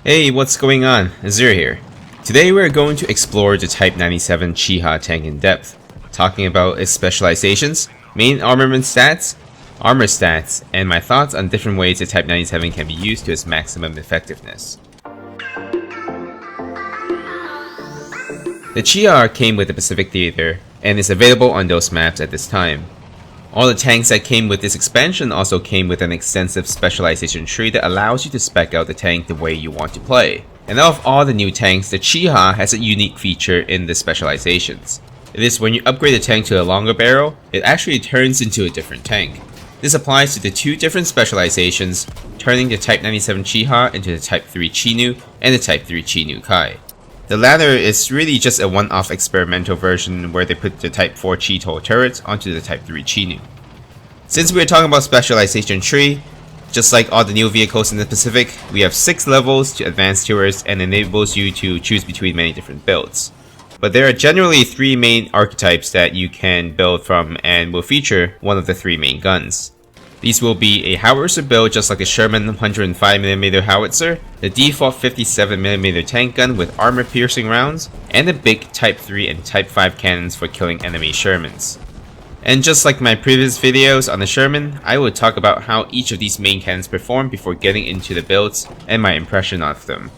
Hey, what's going on? Azura here. Today we're going to explore the Type 97 Chiha tank in depth, talking about its specializations, main armament stats, armor stats, and my thoughts on different ways the Type 97 can be used to its maximum effectiveness. The Chiha came with the Pacific Theater, and is available on those maps at this time. All the tanks that came with this expansion also came with an extensive specialization tree that allows you to spec out the tank the way you want to play. And out of all the new tanks, the Chiha has a unique feature in the specializations. It is when you upgrade the tank to a longer barrel, it actually turns into a different tank. This applies to the two different specializations, turning the Type 97 Chiha into the Type 3 Chinu and the Type 3 Chinu Kai. The latter is really just a one-off experimental version where they put the Type 4 Chito turrets onto the Type 3 Chinu. Since we're talking about specialization tree, just like all the new vehicles in the Pacific, we have 6 levels to advanced tours and enables you to choose between many different builds. But there are generally 3 main archetypes that you can build from and will feature one of the 3 main guns. These will be a howitzer build just like the Sherman 105mm howitzer, the default 57mm tank gun with armor-piercing rounds, and the big Type 3 and Type 5 cannons for killing enemy Shermans. And just like my previous videos on the Sherman, I will talk about how each of these main cannons perform before getting into the builds and my impression of them.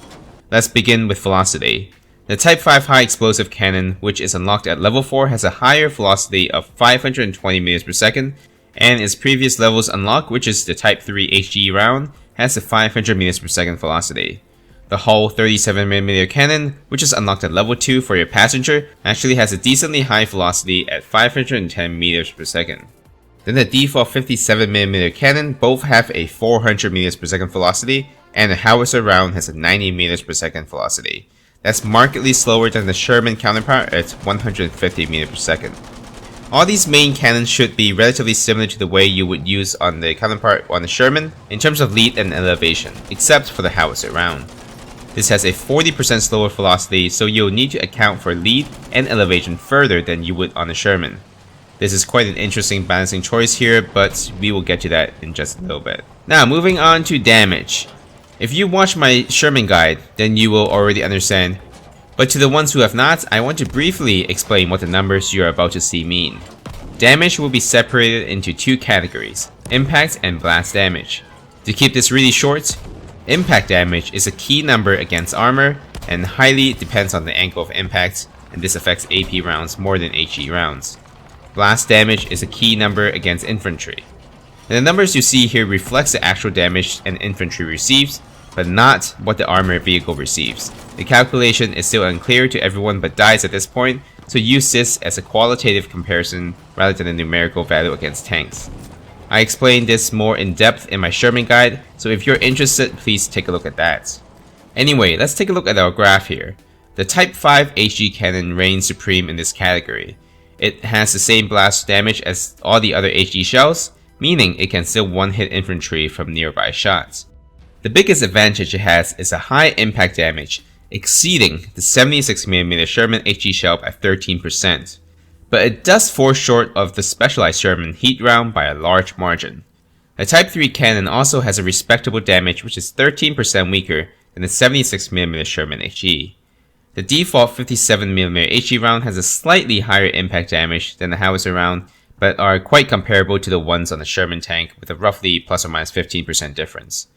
Let's begin with velocity. The Type 5 high explosive cannon, which is unlocked at level 4, has a higher velocity of 520 meters per second, and its previous levels unlock, which is the Type 3 HE round, has a 500 meters per second velocity. The Hull 37mm cannon, which is unlocked at level 2 for your passenger, actually has a decently high velocity at 510 meters per second. Then the default 57mm cannon both have a 400 meters per second velocity, and the howitzer round has a 90 meters per second velocity. That's markedly slower than the Sherman counterpart at 150 meters per second. All these main cannons should be relatively similar to the way you would use on the counterpart on the Sherman in terms of lead and elevation, except for the howitzer round. This has a 40% slower velocity, so you'll need to account for lead and elevation further than you would on the Sherman. This is quite an interesting balancing choice here, but we will get to that in just a little bit. Now moving on to damage. If you watch my Sherman guide, then you will already understand. But to the ones who have not, I want to briefly explain what the numbers you are about to see mean. Damage will be separated into 2 categories, impact and blast damage. To keep this really short, impact damage is a key number against armor and highly depends on the angle of impact, and this affects AP rounds more than HE rounds. Blast damage is a key number against infantry. And the numbers you see here reflects the actual damage an infantry receives, but not what the armored vehicle receives. The calculation is still unclear to everyone but dies at this point, so use this as a qualitative comparison rather than a numerical value against tanks. I explained this more in depth in my Sherman guide, so if you're interested, please take a look at that. Anyway, let's take a look at our graph here. The Type 5 HG cannon reigns supreme in this category. It has the same blast damage as all the other HG shells, meaning it can still one-hit infantry from nearby shots. The biggest advantage it has is a high impact damage, exceeding the 76mm Sherman HE shell by 13%. But it does fall short of the specialized Sherman heat round by a large margin. The Type 3 cannon also has a respectable damage which is 13% weaker than the 76mm Sherman HE. The default 57mm HE round has a slightly higher impact damage than the howitzer round, but are quite comparable to the ones on the Sherman tank with a roughly plus or minus 15% difference.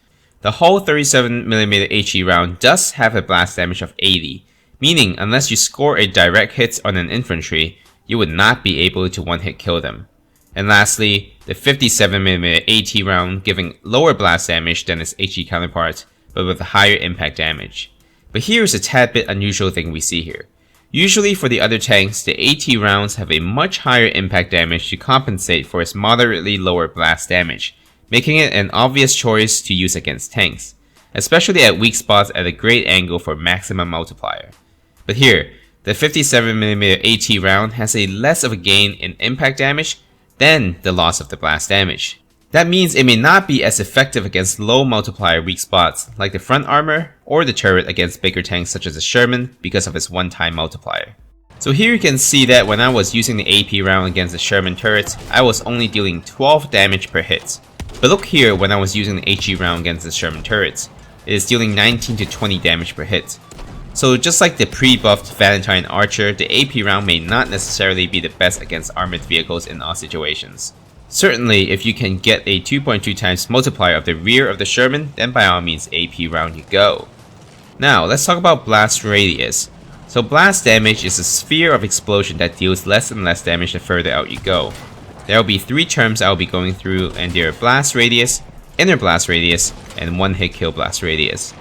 The Hull 37mm HE round does have a blast damage of 80, meaning unless you score a direct hit on an infantry, you would not be able to one-hit kill them. And lastly, the 57mm AT round giving lower blast damage than its HE counterpart, but with a higher impact damage. But here's a tad bit unusual thing we see here. Usually for the other tanks, the AT rounds have a much higher impact damage to compensate for its moderately lower blast damage, making it an obvious choice to use against tanks, especially at weak spots at a great angle for maximum multiplier. But here, the 57mm AT round has a less of a gain in impact damage than the loss of the blast damage. That means it may not be as effective against low multiplier weak spots like the front armor or the turret against bigger tanks such as the Sherman because of its one-time multiplier. So here you can see that when I was using the AP round against the Sherman turrets, I was only dealing 12 damage per hit. But look here when I was using the HE round against the Sherman turrets. it is dealing 19 to 20 damage per hit. So just like the pre-buffed Valentine Archer, the AP round may not necessarily be the best against armored vehicles in all situations. Certainly, if you can get a 2.2 times multiplier of the rear of the Sherman, then by all means AP round you go. Now, let's talk about blast radius. So blast damage is a sphere of explosion that deals less and less damage the further out you go. There will be 3 terms I will be going through, and they are blast radius, inner blast radius, and one hit kill blast radius.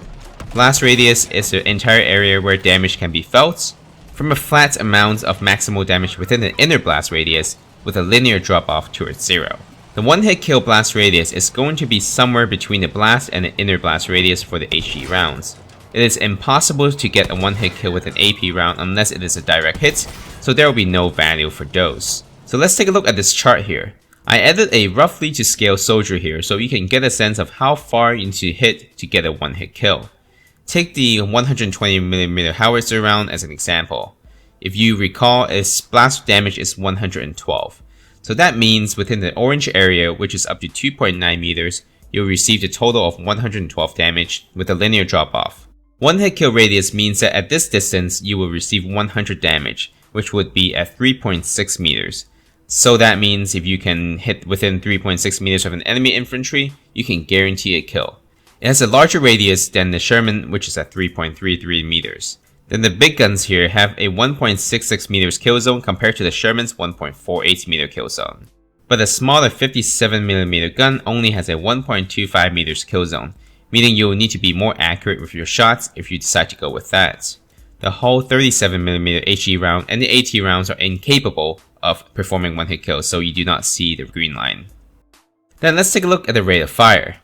Blast radius is the entire area where damage can be felt, from a flat amount of maximal damage within the inner blast radius, with a linear drop off towards 0. The one hit kill blast radius is going to be somewhere between the blast and the inner blast radius for the HE rounds. It is impossible to get a one hit kill with an AP round unless it is a direct hit, so there will be no value for those. So let's take a look at this chart here. I added a roughly to scale soldier here so you can get a sense of how far you need to hit to get a one hit kill. Take the 120mm howitzer round as an example. If you recall, its blast damage is 112. So that means within the orange area, which is up to 2.9 meters, you'll receive a total of 112 damage with a linear drop off. One hit kill radius means that at this distance, you will receive 100 damage, which would be at 3.6 meters. So that means if you can hit within 3.6 meters of an enemy infantry, you can guarantee a kill. It has a larger radius than the Sherman, which is at 3.33 meters. Then the big guns here have a 1.66 meters kill zone compared to the Sherman's 1.48 meter kill zone. But the smaller 57mm gun only has a 1.25 meters kill zone, meaning you'll need to be more accurate with your shots if you decide to go with that. The whole 37mm HE round and the AT rounds are incapable of performing one hit kills, so you do not see the green line. Then let's take a look at the rate of fire.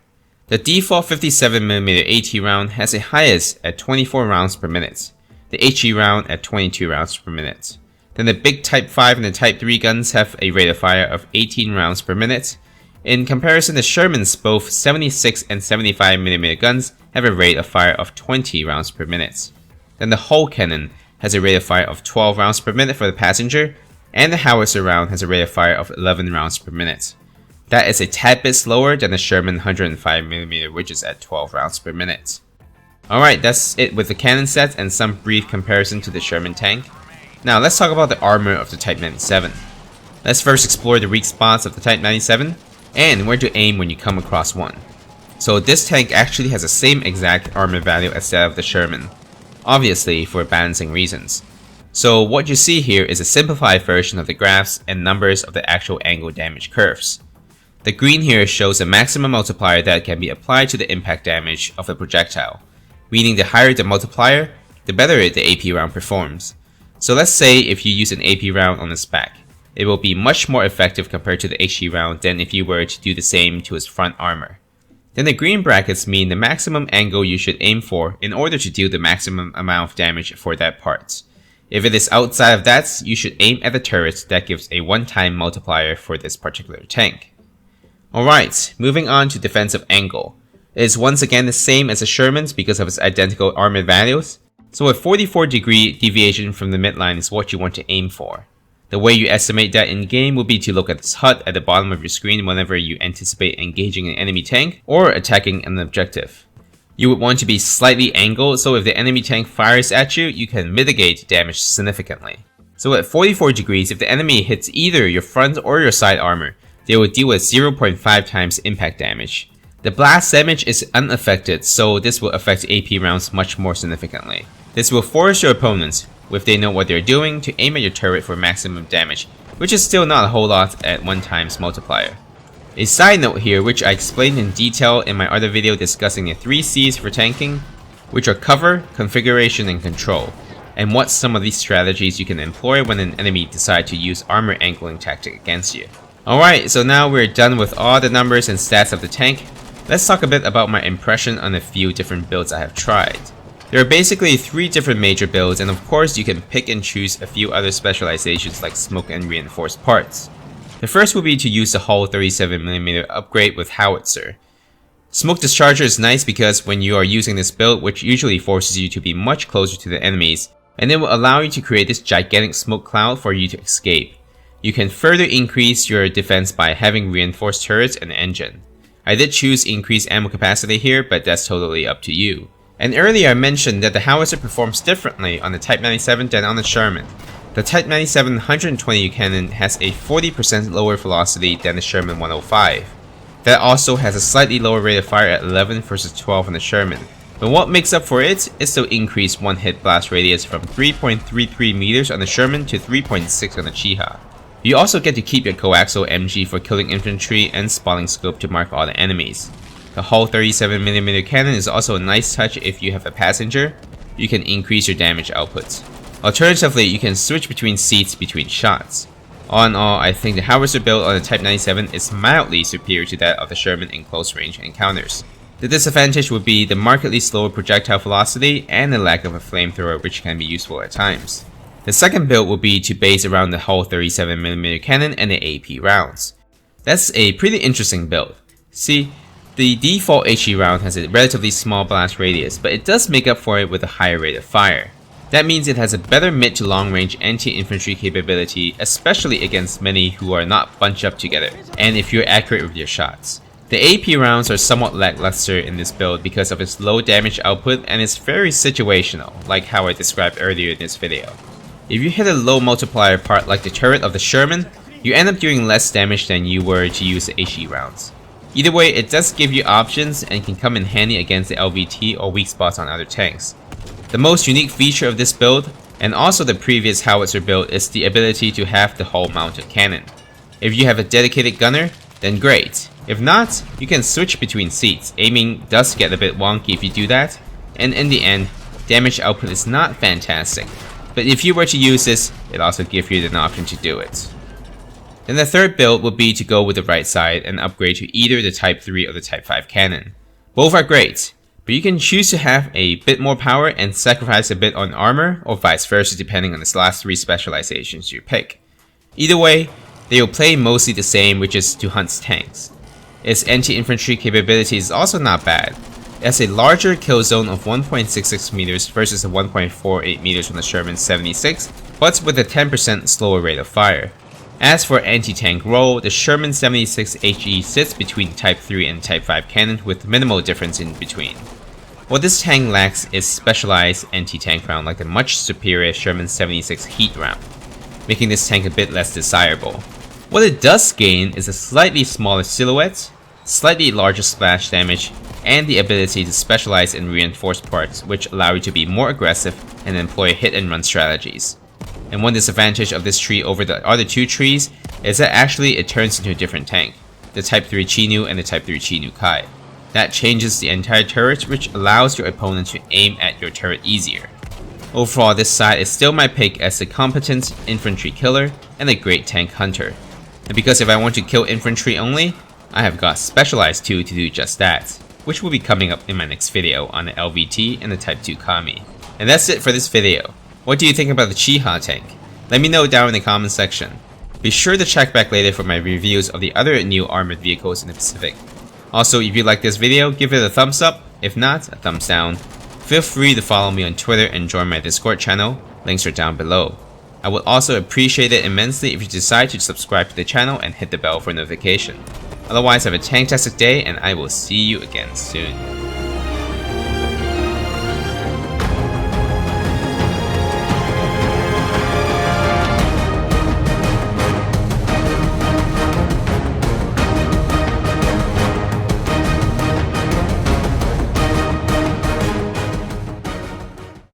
The default 57mm AT round has a highest at 24 rounds per minute, the HE round at 22 rounds per minute. Then the big Type 5 and the Type 3 guns have a rate of fire of 18 rounds per minute. In comparison, the Sherman's both 76 and 75mm guns have a rate of fire of 20 rounds per minute. Then the Hull cannon has a rate of fire of 12 rounds per minute for the passenger, and the howitzer round has a rate of fire of 11 rounds per minute. That is a tad bit slower than the Sherman 105mm, which is at 12 rounds per minute. Alright, that's it with the cannon set and some brief comparison to the Sherman tank. Now let's talk about the armor of the Type 97. Let's first explore the weak spots of the Type 97 and where to aim when you come across one. So this tank actually has the same exact armor value as that of the Sherman, obviously for balancing reasons. So what you see here is a simplified version of the graphs and numbers of the actual angle damage curves. The green here shows a maximum multiplier that can be applied to the impact damage of the projectile, meaning the higher the multiplier, the better the AP round performs. So let's say if you use an AP round on its back, it will be much more effective compared to the HE round than if you were to do the same to its front armor. Then the green brackets mean the maximum angle you should aim for in order to deal the maximum amount of damage for that part. If it is outside of that, you should aim at the turret that gives a one-time multiplier for this particular tank. Alright, moving on to defensive angle. It is once again the same as the Sherman's because of its identical armor values, so a 44-degree deviation from the midline is what you want to aim for. The way you estimate that in-game will be to look at this HUD at the bottom of your screen whenever you anticipate engaging an enemy tank or attacking an objective. You would want to be slightly angled so if the enemy tank fires at you, you can mitigate damage significantly. So at 44 degrees, if the enemy hits either your front or your side armor, they will deal with 0.5 times impact damage. The blast damage is unaffected, so this will affect AP rounds much more significantly. This will force your opponents, if they know what they're doing, to aim at your turret for maximum damage, which is still not a whole lot at 1 times multiplier. A side note here, which I explained in detail in my other video discussing the 3 C's for tanking, which are cover, configuration, and control, and what some of these strategies you can employ when an enemy decides to use armor angling tactic against you. Alright, so now we're done with all the numbers and stats of the tank. Let's talk a bit about my impression on a few different builds I have tried. There are basically 3 different major builds, and of course you can pick and choose a few other specializations like smoke and reinforced parts. The first will be to use the Hull 37mm upgrade with howitzer. Smoke discharger is nice because when you are using this build, which usually forces you to be much closer to the enemies, and it will allow you to create this gigantic smoke cloud for you to escape. You can further increase your defense by having reinforced turrets and engine. I did choose increased ammo capacity here, but that's totally up to you. And earlier I mentioned that the howitzer performs differently on the Type 97 than on the Sherman. The Type 97 120 cannon has a 40% lower velocity than the Sherman 105. That also has a slightly lower rate of fire at 11 versus 12 on the Sherman. But what makes up for it is the increased one-hit blast radius from 3.33 meters on the Sherman to 3.6 on the Chiha. You also get to keep your coaxial MG for killing infantry and spotting scope to mark all the enemies. The whole 37mm cannon is also a nice touch if you have a passenger. You can increase your damage output. Alternatively, you can switch between seats between shots. All in all, I think the howitzer build on the Type 97 is mildly superior to that of the Sherman in close range encounters. The disadvantage would be the markedly slower projectile velocity and the lack of a flamethrower, which can be useful at times. The second build would be to base around the whole 37mm cannon and the AP rounds. That's a pretty interesting build. See, the default HE round has a relatively small blast radius, but it does make up for it with a higher rate of fire. That means it has a better mid to long range anti-infantry capability, especially against many who are not bunched up together, and if you're accurate with your shots. The AP rounds are somewhat lackluster in this build because of its low damage output and it's very situational, like how I described earlier in this video. If you hit a low multiplier part like the turret of the Sherman, you end up doing less damage than you were to use the HE rounds. Either way, it does give you options and can come in handy against the LVT or weak spots on other tanks. The most unique feature of this build, and also the previous howitzer build, is the ability to have the hull mounted cannon. If you have a dedicated gunner, then great. If not, you can switch between seats. Aiming does get a bit wonky if you do that, and in the end, damage output is not fantastic. But if you were to use this, it also gives you an option to do it. Then the third build would be to go with the right side and upgrade to either the Type 3 or the Type 5 cannon. Both are great, but you can choose to have a bit more power and sacrifice a bit on armor, or vice versa depending on the last 3 specializations you pick. Either way, they will play mostly the same, which is to hunt tanks. Its anti-infantry capability is also not bad. It has a larger kill zone of 1.66 meters versus the 1.48 meters on the Sherman 76, but with a 10% slower rate of fire. As for anti-tank role, the Sherman 76 HE sits between Type 3 and Type 5 cannon with minimal difference in between. What this tank lacks is specialized anti-tank round like the much superior Sherman 76 heat round, making this tank a bit less desirable. What it does gain is a slightly smaller silhouette, slightly larger splash damage, and the ability to specialize in reinforced parts, which allow you to be more aggressive and employ hit and run strategies. And one disadvantage of this tree over the other 2 trees is that actually it turns into a different tank, the Type 3 Chinu and the Type 3 Chinu Kai. That changes the entire turret, which allows your opponent to aim at your turret easier. Overall, this side is still my pick as a competent infantry killer and a great tank hunter. And because if I want to kill infantry only, I have got Specialized 2 to do just that, which will be coming up in my next video on the LVT and the Type 2 Kami. And that's it for this video. What do you think about the Chiha tank? Let me know down in the comment section. Be sure to check back later for my reviews of the other new armored vehicles in the Pacific. Also, if you like this video, give it a thumbs up. If not, a thumbs down. Feel free to follow me on Twitter and join my Discord channel. Links are down below. I would also appreciate it immensely if you decide to subscribe to the channel and hit the bell for notification. Otherwise, have a tanktastic day and I will see you again soon.